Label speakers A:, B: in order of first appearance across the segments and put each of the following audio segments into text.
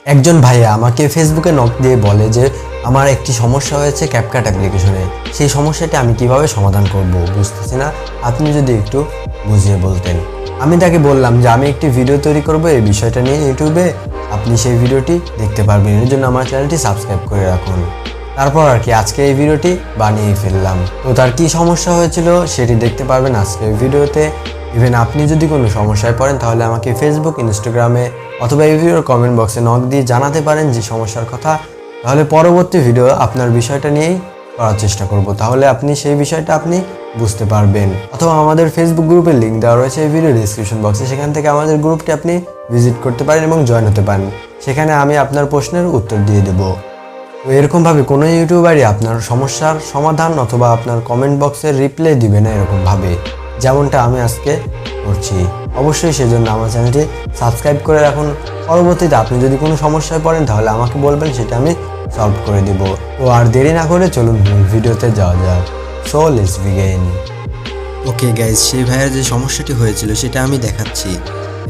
A: একজন ভাইয়া আমাকে ফেসবুকে নক দিয়ে বলে যে আমার একটি সমস্যা হয়েছে ক্যাপকাট অ্যাপ্লিকেশনে। সেই সমস্যাটি আমি কিভাবে সমাধান করব বুঝতেছি না, আপনি যদি একটু বুঝিয়ে বলতেন। আমি তাকে বললাম যে আমি একটি ভিডিও তৈরি করব এই বিষয়টা নিয়ে ইউটিউবে, আপনি সেই ভিডিওটি দেখতে পারবেন, এর জন্য আমার চ্যানেলটি সাবস্ক্রাইব করে রাখুন। তারপর আর কি আজকে এই ভিডিওটি বানিয়ে ফেললাম। তো তার কি সমস্যা হয়েছিল সেটি দেখতে পারবেন আজকে এই ভিডিওতে। ইভেন আপনি যদি কোনো সমস্যায় পড়েন তাহলে আমাকে ফেসবুক, ইনস্টাগ্রামে অথবা এই ভিডিওর কমেন্ট বক্সে নক দিয়ে জানাতে পারেন যে সমস্যার কথা। তাহলে পরবর্তী ভিডিও আপনার বিষয়টা নিয়েই করার চেষ্টা করব, তাহলে আপনি সেই বিষয়টা আপনি বুঝতে পারবেন। অথবা আমাদের ফেসবুক গ্রুপের লিঙ্ক দেওয়া রয়েছে এই ভিডিও ডিসক্রিপশন বক্সে, সেখান থেকে আমাদের গ্রুপটি আপনি ভিজিট করতে পারেন এবং জয়েন হতে পারেন। সেখানে আমি আপনার প্রশ্নের উত্তর দিয়ে দেবো। তো এরকমভাবে কোনো ইউটিউবারই আপনার সমস্যার সমাধান অথবা আপনার কমেন্ট বক্সের রিপ্লাই দিবে না এরকমভাবে, যেমনটা আমি আজকে করছি। অবশ্যই সেজন্য আমার চ্যানেলটি সাবস্ক্রাইব করে রাখুন। পরবর্তীতে আপনি যদি কোনো সমস্যায় পড়েন তাহলে আমাকে বলবেন, সেটা আমি সলভ করে দিব। তো আর দেরি না করে চলুন ভিডিওতে যাওয়া যাক। So let's begin. Okay guys, সেই ভাইয়ের যে সমস্যাটি হয়েছিল সেটা আমি দেখাচ্ছি।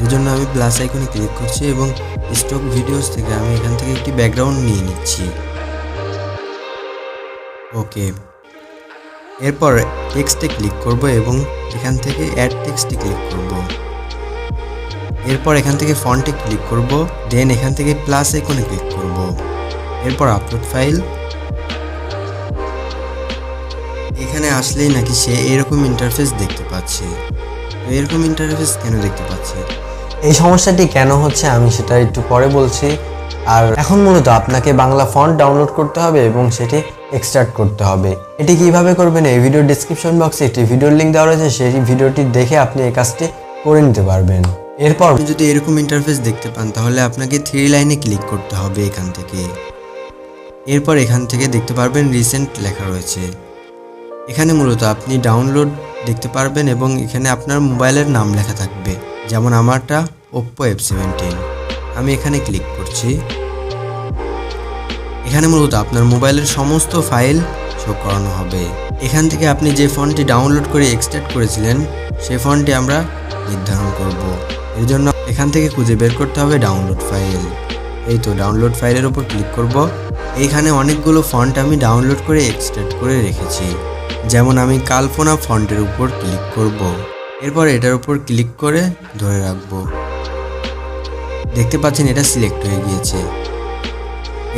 A: এর জন্য আমি প্লাস আইকনে ক্লিক করছি এবং স্টক ভিডিওস থেকে আমি এখান থেকে একটি ব্যাকগ্রাউন্ড নিয়ে নিচ্ছি। ওকে, এরপর টেক্সটে ক্লিক করব এবং এখান থেকে অ্যাড টেক্সটে ক্লিক করব। এরপর এখান থেকে ফন্টে ক্লিক করব, দেন এখান থেকে প্লাস আইকনে ক্লিক করব। এরপর আপলোড ফাইল। এখানে আসলেই নাকি সে এরকম ইন্টারফেস দেখতে পাচ্ছে। তো এরকম ইন্টারফেস কেন দেখতে পাচ্ছে, এই সমস্যাটি কেন হচ্ছে আমি সেটা একটু পরে বলছি। আর এখন মূলত আপনাকে বাংলা ফন্ট ডাউনলোড করতে হবে এবং সেটি এক্সট্রাক্ট করতে হবে। এটি কিভাবে করবেন এই ভিডিও ডেসক্রিপশন বক্সে একটি ভিডিওর লিঙ্ক দেওয়া রয়েছে, সেই ভিডিওটি দেখে আপনি এই কাজটি করে নিতে পারবেন। এরপর আপনি যদি এরকম ইন্টারফেস দেখতে পান তাহলে আপনাকে 3 লাইনে ক্লিক করতে হবে এখান থেকে। এরপর এখান থেকে দেখতে পারবেন রিসেন্ট লেখা রয়েছে। এখানে মূলত আপনি ডাউনলোড দেখতে পারবেন এবং এখানে আপনার মোবাইলের নাম লেখা থাকবে, যেমন আমারটা Oppo F17। আমি এখানে ক্লিক করছি। এখানে মূলত আপনার মোবাইলের সমস্ত ফাইল শো করানো হবে। এখান থেকে আপনি যে ফন্টটি ডাউনলোড করে এক্সট্রাক্ট করেছিলেন সেই ফন্টটি আমরা নির্ধারণ করব। এর জন্য এখান থেকে খুঁজে বের করতে হবে ডাউনলোড ফাইল। এই তো ডাউনলোড ফাইলের উপর ক্লিক করব। এইখানে অনেকগুলো ফন্ট আমি ডাউনলোড করে এক্সট্রাক্ট করে রেখেছি, যেমন আমি কাল্পনা ফন্টের উপর ক্লিক করব। এরপর এটার উপর ক্লিক করে ধরে রাখবো। দেখতে পাচ্ছেন এটা সিলেক্ট হয়ে গিয়েছে।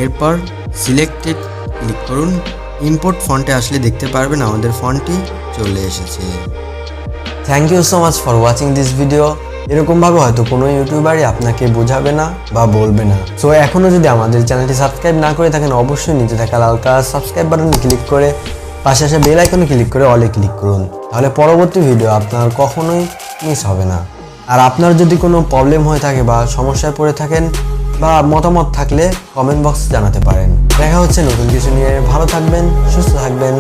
A: এরপর সিলেক্টেড ক্লিক করুন। ইম্পোর্ট ফন্টে আসলে দেখতে পারবেন আমাদের ফন্টটি চলে এসেছে। Thank you so much for watching this video. এরকমভাবে হয়তো কোনো ইউটিউবারই আপনাকে বোঝাবে না বা বলবে না। সো এখনও যদি আমাদের চ্যানেলটি সাবস্ক্রাইব না করে থাকেন অবশ্যই নিচে থাকা লাল কালার সাবস্ক্রাইব বাটনে ক্লিক করে পাশে আসা বেল আইকনে ক্লিক করে অলে ক্লিক করুন, তাহলে পরবর্তী ভিডিও আপনার কখনোই মিস হবে না। আর আপনার যদি কোনো প্রবলেম হয়ে থাকে বা সমস্যায় পড়ে থাকেন বা মতামত থাকলে কমেন্ট বক্সে জানাতে পারেন। দেখা হচ্ছে নতুন কিছু নিয়ে। ভালো থাকবেন, সুস্থ থাকবেন।